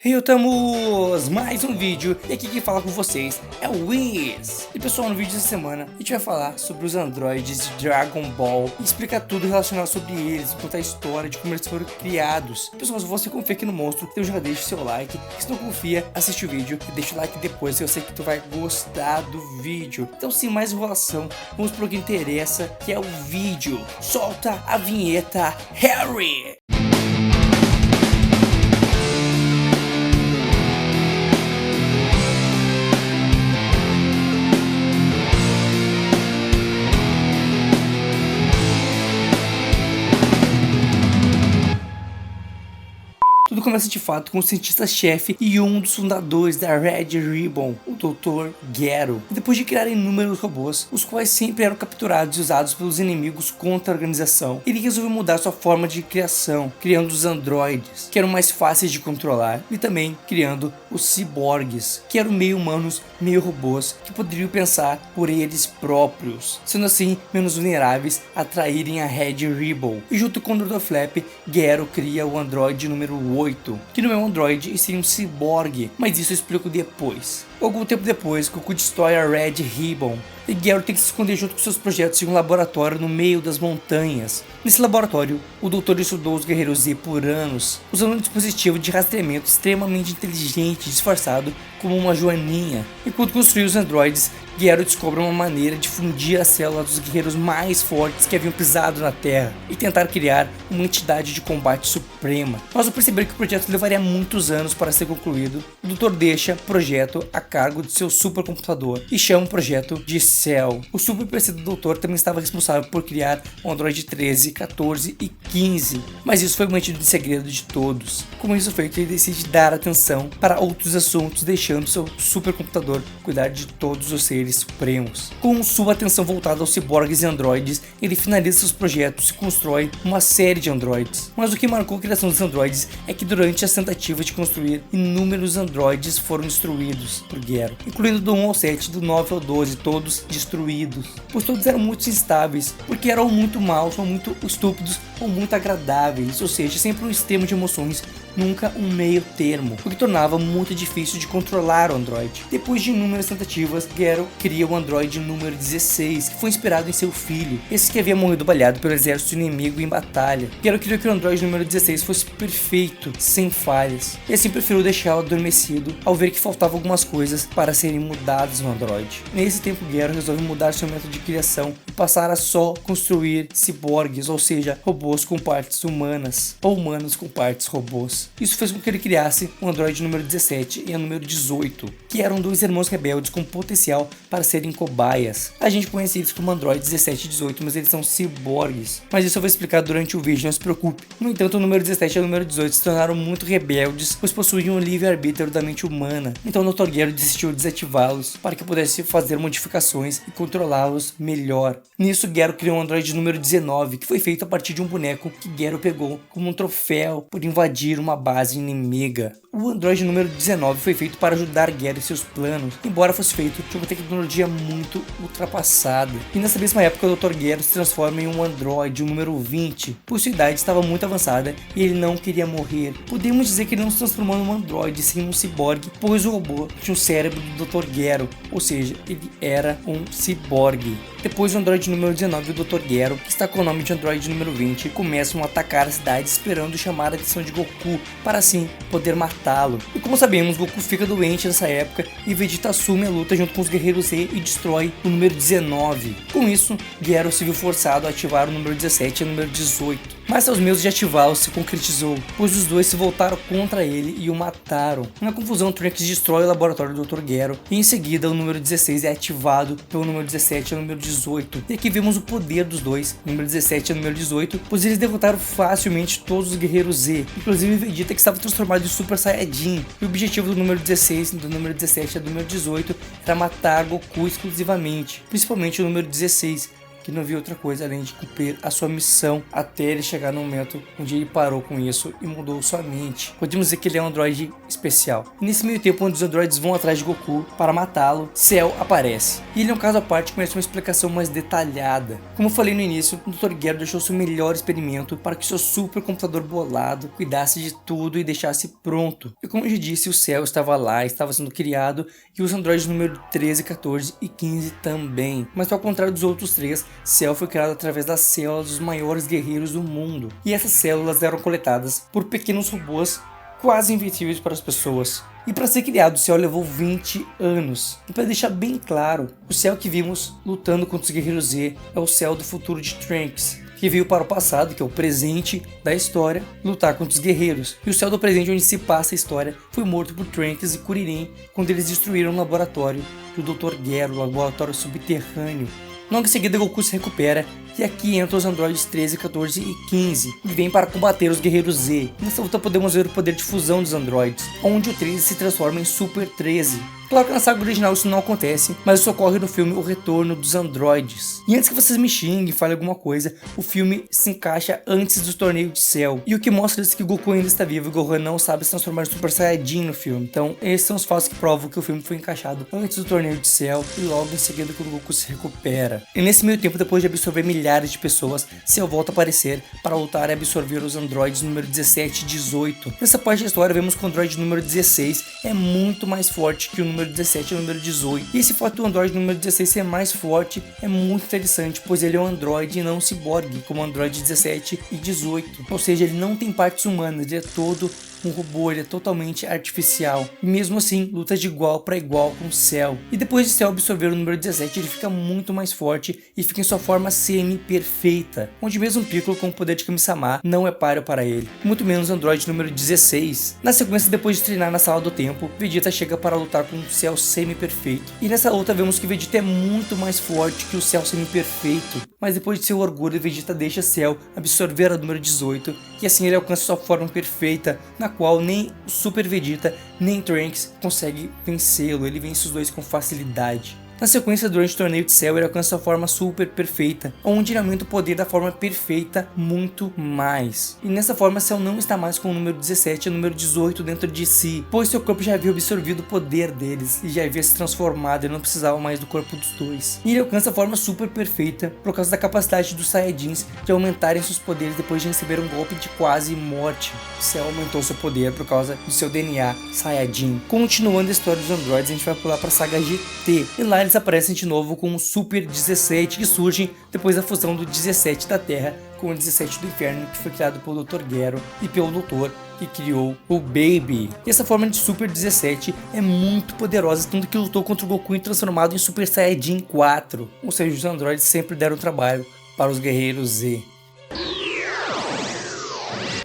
Hey, Otamus! Mais um vídeo, e aqui quem fala com vocês é o Wiz. E pessoal, no vídeo dessa semana a gente vai falar sobre os androides de Dragon Ball e explicar tudo relacionado sobre eles, contar a história de como eles foram criados. Pessoal, se você confia aqui no monstro, então já deixa o seu like. Se não confia, assiste o vídeo e deixa o like depois, eu sei que tu vai gostar do vídeo. Então, sem mais enrolação, vamos pro que interessa, que é o vídeo. Solta a vinheta, Harry! Tudo começa de fato com o cientista-chefe e um dos fundadores da Red Ribbon, o Dr. Gero. E depois de criar inúmeros robôs, os quais sempre eram capturados e usados pelos inimigos contra a organização, ele resolveu mudar sua forma de criação, criando os androides, que eram mais fáceis de controlar, e também criando os ciborgues, que eram meio humanos, meio robôs, que poderiam pensar por eles próprios, sendo assim menos vulneráveis a traírem a Red Ribbon. E junto com o Dr. Flap, Gero cria o androide número 8, que não é um androide e sim um ciborgue, mas isso eu explico depois. Algum tempo depois, Goku destrói a Red Ribbon e Gero tem que se esconder junto com seus projetos em um laboratório no meio das montanhas. Nesse laboratório, o doutor estudou os guerreiros Z por anos, usando um dispositivo de rastreamento extremamente inteligente disfarçado como uma joaninha. Enquanto construía os androides, Gero descobre uma maneira de fundir a célula dos guerreiros mais fortes que haviam pisado na Terra e tentar criar uma entidade de combate suprema. Mas ao perceber que o projeto levaria muitos anos para ser concluído, o doutor deixa o projeto a cargo de seu supercomputador e chama o projeto de Cell. O super PC do doutor também estava responsável por criar o Android 13, 14 e 15, mas isso foi mantido em segredo de todos. Com isso feito, ele decide dar atenção para outros assuntos, deixando seu supercomputador cuidar de todos os seres supremos. Com sua atenção voltada aos ciborgues e androides, ele finaliza seus projetos e constrói uma série de androides. Mas o que marcou a criação dos androides é que durante as tentativas de construir, inúmeros androides foram destruídos por Gero, incluindo do 1 ao 7, do 9 ao 12, todos destruídos, pois todos eram muito instáveis, porque eram muito maus, ou muito estúpidos, ou muito agradáveis, ou seja, sempre um extremo de emoções, nunca um meio termo, o que tornava muito difícil de controlar o androide. Depois de inúmeras tentativas, Gero cria o androide número 16, que foi inspirado em seu filho, esse que havia morrido baleado pelo exército inimigo em batalha. Gero queria que o androide número 16 fosse perfeito, sem falhas, e assim preferiu deixá-lo adormecido ao ver que faltavam algumas coisas para serem mudadas no androide. Nesse tempo, Gero resolve mudar seu método de criação e passar a só construir ciborgues, ou seja, robôs com partes humanas, ou humanos com partes robôs. Isso fez com que ele criasse o androide número 17 e o número 18, que eram dois irmãos rebeldes com potencial para serem cobaias. A gente conhece eles como android 17 e 18, mas eles são ciborgues. Mas isso eu vou explicar durante o vídeo, não se preocupe. No entanto, o número 17 e o número 18 se tornaram muito rebeldes, pois possuíam um livre-arbítrio da mente humana. Então o Dr. Gero decidiu desativá-los para que pudesse fazer modificações e controlá-los melhor. Nisso, Gero criou um androide número 19, que foi feito a partir de um boneco que Gero pegou como um troféu por invadir uma base inimiga. O androide número 19 foi feito para ajudar Gero em seus planos, embora fosse feito de uma tecnologia muito ultrapassada. E nessa mesma época, o Dr. Gero se transforma em um androide, o número 20, pois sua idade estava muito avançada e ele não queria morrer. Podemos dizer que ele não se transformou em um androide, sim um ciborgue, pois o robô tinha o cérebro do Dr. Gero, ou seja, ele era um ciborgue. Depois o androide número 19 e o Dr. Gero, que está com o nome de androide número 20, começam a atacar a cidade esperando chamar a atenção de Goku, para assim poder matá-lo. E como sabemos, Goku fica doente nessa época e Vegeta assume a luta junto com os guerreiros Z e destrói o número 19. Com isso, Gero se viu forçado a ativar o número 17 e o número 18. Mas seus medos de ativá-lo se concretizou, pois os dois se voltaram contra ele e o mataram. Na confusão, Trunks destrói o laboratório do Dr. Gero e em seguida o número 16 é ativado pelo número 17 e o número 18. E aqui vemos o poder dos dois, o número 17 e o número 18, pois eles derrotaram facilmente todos os guerreiros Z, inclusive Vegeta, que estava transformado em Super Saiyajin. E o objetivo do número 16, do número 17 e do número 18 era matar Goku exclusivamente, principalmente o número 16, que não viu outra coisa além de cumprir a sua missão até ele chegar no momento onde ele parou com isso e mudou sua mente. Podemos dizer que ele é um androide especial. E nesse meio tempo, onde os androides vão atrás de Goku para matá-lo, Cell aparece. E ele é um caso à parte que merece uma explicação mais detalhada. Como eu falei no início, o Dr. Gero deixou seu melhor experimento para que seu supercomputador bolado cuidasse de tudo e deixasse pronto. E como eu já disse, o Cell estava lá, estava sendo criado, e os androides número 13, 14 e 15 também. Mas ao contrário dos outros três, Cell foi criado através das células dos maiores guerreiros do mundo. E essas células eram coletadas por pequenos robôs quase invisíveis para as pessoas. E para ser criado, o Cell levou 20 anos. E para deixar bem claro, o Cell que vimos lutando contra os Guerreiros Z é o Cell do futuro de Trunks, que veio para o passado, que é o presente da história, lutar contra os guerreiros. E o Cell do presente, onde se passa a história, foi morto por Trunks e Kuririn quando eles destruíram o laboratório do Dr. Gero, o laboratório subterrâneo. Logo em seguida, Goku se recupera e aqui entram os androides 13, 14 e 15 e vêm para combater os Guerreiros Z. Nessa luta podemos ver o poder de fusão dos androides, onde o 13 se transforma em Super 13. Claro que na saga original isso não acontece, mas isso ocorre no filme O Retorno dos Androides. E antes que vocês me xinguem e falem alguma coisa, o filme se encaixa antes do torneio de Cell. E o que mostra isso é que o Goku ainda está vivo e o Gohan não sabe se transformar em Super Saiyajin no filme. Então esses são os fatos que provam que o filme foi encaixado antes do torneio de Cell e logo em seguida quando o Goku se recupera. E nesse meio tempo, depois de absorver milhares de pessoas, Cell volta a aparecer para lutar e absorver os androides número 17 e 18. Nessa parte da história vemos que o androide número 16 é muito mais forte que o número 17 e o número 18. E esse fato do androide número 16 ser mais forte é muito interessante, pois ele é um androide e não um ciborgue, como o androide 17 e 18. Ou seja, ele não tem partes humanas, ele é todo um robô, ele é totalmente artificial. E mesmo assim, luta de igual para igual com Cell. E depois de Cell absorver o número 17, ele fica muito mais forte e fica em sua forma semi-perfeita, onde mesmo Piccolo com o poder de Kami-sama não é páreo para ele, muito menos o androide número 16. Na sequência, depois de treinar na Sala do Tempo, Vegeta chega para lutar com o Cell semi-perfeito. E nessa luta vemos que Vegeta é muito mais forte que o Cell semi-perfeito, mas depois de seu orgulho, Vegeta deixa Cell absorver a número 18 e assim ele alcança sua forma perfeita, na qual nem o Super Vegeta nem Trunks consegue vencê-lo, ele vence os dois com facilidade. Na sequência, durante o torneio de Cell, ele alcança a forma super perfeita, onde ele aumenta o poder da forma perfeita muito mais. E nessa forma, Cell não está mais com o número 17 e o número 18 dentro de si, pois seu corpo já havia absorvido o poder deles e já havia se transformado e não precisava mais do corpo dos dois. E ele alcança a forma super perfeita por causa da capacidade dos Saiyajins de aumentarem seus poderes depois de receber um golpe de quase morte. Cell aumentou seu poder por causa do seu DNA Saiyajin. Continuando a história dos androides, a gente vai pular para a saga GT, e lá eles aparecem de novo com o Super 17, que surgem depois da fusão do 17 da Terra com o 17 do Inferno, que foi criado pelo Dr. Gero e pelo Doutor que criou o Baby. E essa forma de Super 17 é muito poderosa, tanto que lutou contra o Goku e transformado em Super Saiyajin 4. Ou seja, os androides sempre deram trabalho para os Guerreiros Z.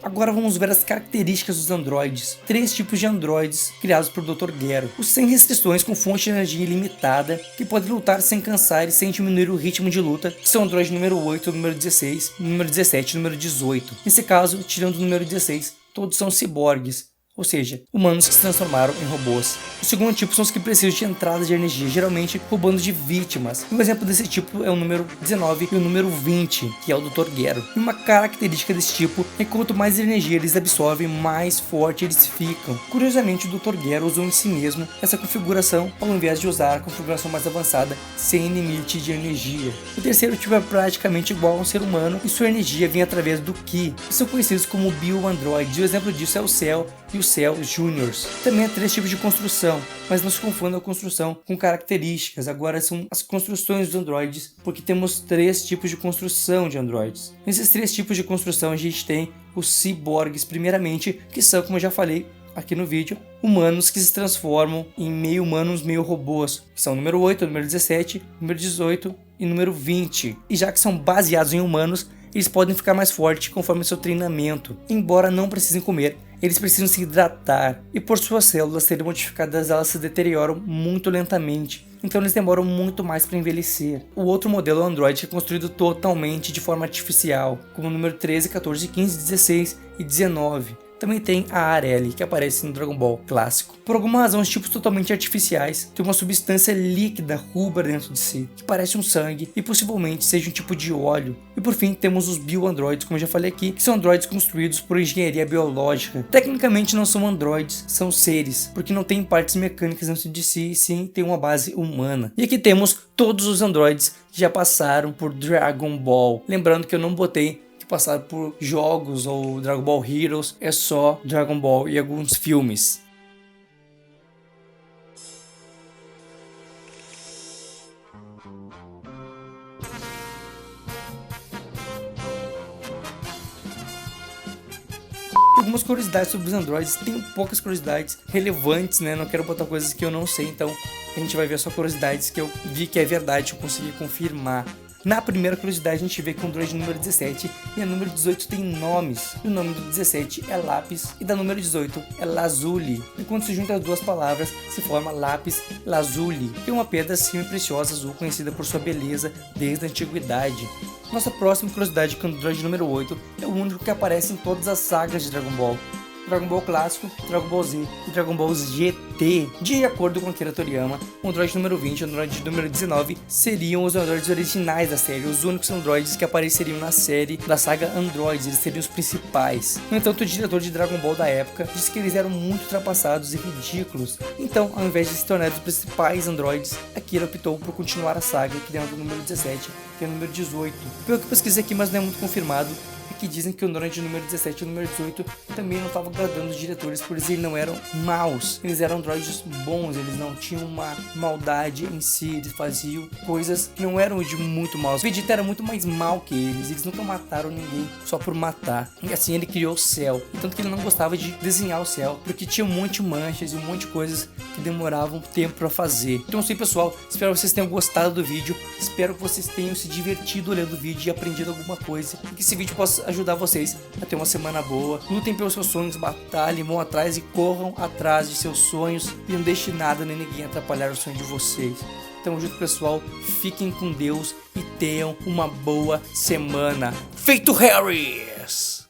Agora vamos ver as características dos androides. 3 tipos de androides criados por Dr. Gero. Os sem restrições com fonte de energia ilimitada, que podem lutar sem cansar e sem diminuir o ritmo de luta, que são o androide número 8, número 16, número 17 e número 18. Nesse caso, tirando o número 16, todos são ciborgues, ou seja, humanos que se transformaram em robôs. O segundo tipo são os que precisam de entrada de energia, geralmente roubando de vítimas. Um exemplo desse tipo é o número 19 e o número 20, que é o Dr. Gero. E uma característica desse tipo é que quanto mais energia eles absorvem, mais forte eles ficam. Curiosamente, o Dr. Gero usou em si mesmo essa configuração, ao invés de usar a configuração mais avançada, sem limite de energia. O terceiro tipo é praticamente igual a um ser humano, e sua energia vem através do Ki, que são conhecidos como Bio-Androids. O exemplo disso é o Cell e o Cell Juniors. Também há 3 tipos de construção, mas não se confunda a construção com características. Agora são as construções dos androides, porque temos 3 tipos de construção de androides. Nesses 3 tipos de construção a gente tem os ciborgues primeiramente, que são, como eu já falei aqui no vídeo, humanos que se transformam em meio humanos, meio robôs, que são o número 8, o número 17, o número 18 e o número 20. E já que são baseados em humanos, eles podem ficar mais fortes conforme seu treinamento. Embora não precisem comer, eles precisam se hidratar, e por suas células serem modificadas, elas se deterioram muito lentamente, então eles demoram muito mais para envelhecer. O outro modelo é o Android, que é construído totalmente de forma artificial, como o número 13, 14, 15, 16 e 19. também tem a Arelle, que aparece no Dragon Ball clássico. Por alguma razão, os tipos totalmente artificiais têm uma substância líquida rubra dentro de si, que parece um sangue e possivelmente seja um tipo de óleo. E por fim, temos os bio-androids, como eu já falei aqui, que são androids construídos por engenharia biológica. Tecnicamente não são androids, são seres, porque não têm partes mecânicas dentro de si, e sim tem uma base humana. E aqui temos todos os androids que já passaram por Dragon Ball. Lembrando que eu não botei que passaram por jogos ou Dragon Ball Heroes, é só Dragon Ball e alguns filmes. Algumas curiosidades sobre os androids, tenho poucas curiosidades relevantes, né? Não quero botar coisas que eu não sei, então a gente vai ver só curiosidades que eu vi que é verdade, eu consegui confirmar. Na primeira curiosidade a gente vê que o android número 17 e o número 18 tem nomes. E o nome do 17 é Lápis e da número 18 é Lazuli. E quando se junta as duas palavras se forma Lápis Lazuli, que é uma pedra semi-preciosa azul conhecida por sua beleza desde a antiguidade. Nossa próxima curiosidade é que o android número 8 é o único que aparece em todas as sagas de Dragon Ball. Dragon Ball Clássico, Dragon Ball Z e Dragon Ball GT. De acordo com Akira Toriyama, o android número 20 e o android número 19 seriam os androides originais da série, os únicos androides que apareceriam na série da saga Androids, eles seriam os principais. No entanto, o diretor de Dragon Ball da época disse que eles eram muito ultrapassados e ridículos, então ao invés de se tornar os principais androids, Akira optou por continuar a saga, criando o número 17 e o número 18. Pelo que pesquisei aqui, mas não é muito confirmado, que dizem que o android número 17 e o número 18 também não estavam agradando os diretores, pois eles não eram maus, eles eram androides bons, eles não tinham uma maldade em si, eles faziam coisas que não eram de muito maus. Vegeta era muito mais mal que eles nunca mataram ninguém só por matar, e assim ele criou o céu, tanto que ele não gostava de desenhar o céu, porque tinha um monte de manchas e um monte de coisas que demoravam tempo para fazer. Então assim pessoal, espero que vocês tenham gostado do vídeo, espero que vocês tenham se divertido olhando o vídeo e aprendido alguma coisa, e que esse vídeo possa ajudar vocês a ter uma semana boa. Lutem pelos seus sonhos, batalhem, vão atrás e corram atrás de seus sonhos e não deixe nada nem ninguém atrapalhar o sonho de vocês. Tamo junto pessoal, fiquem com Deus e tenham uma boa semana. Feito Harris!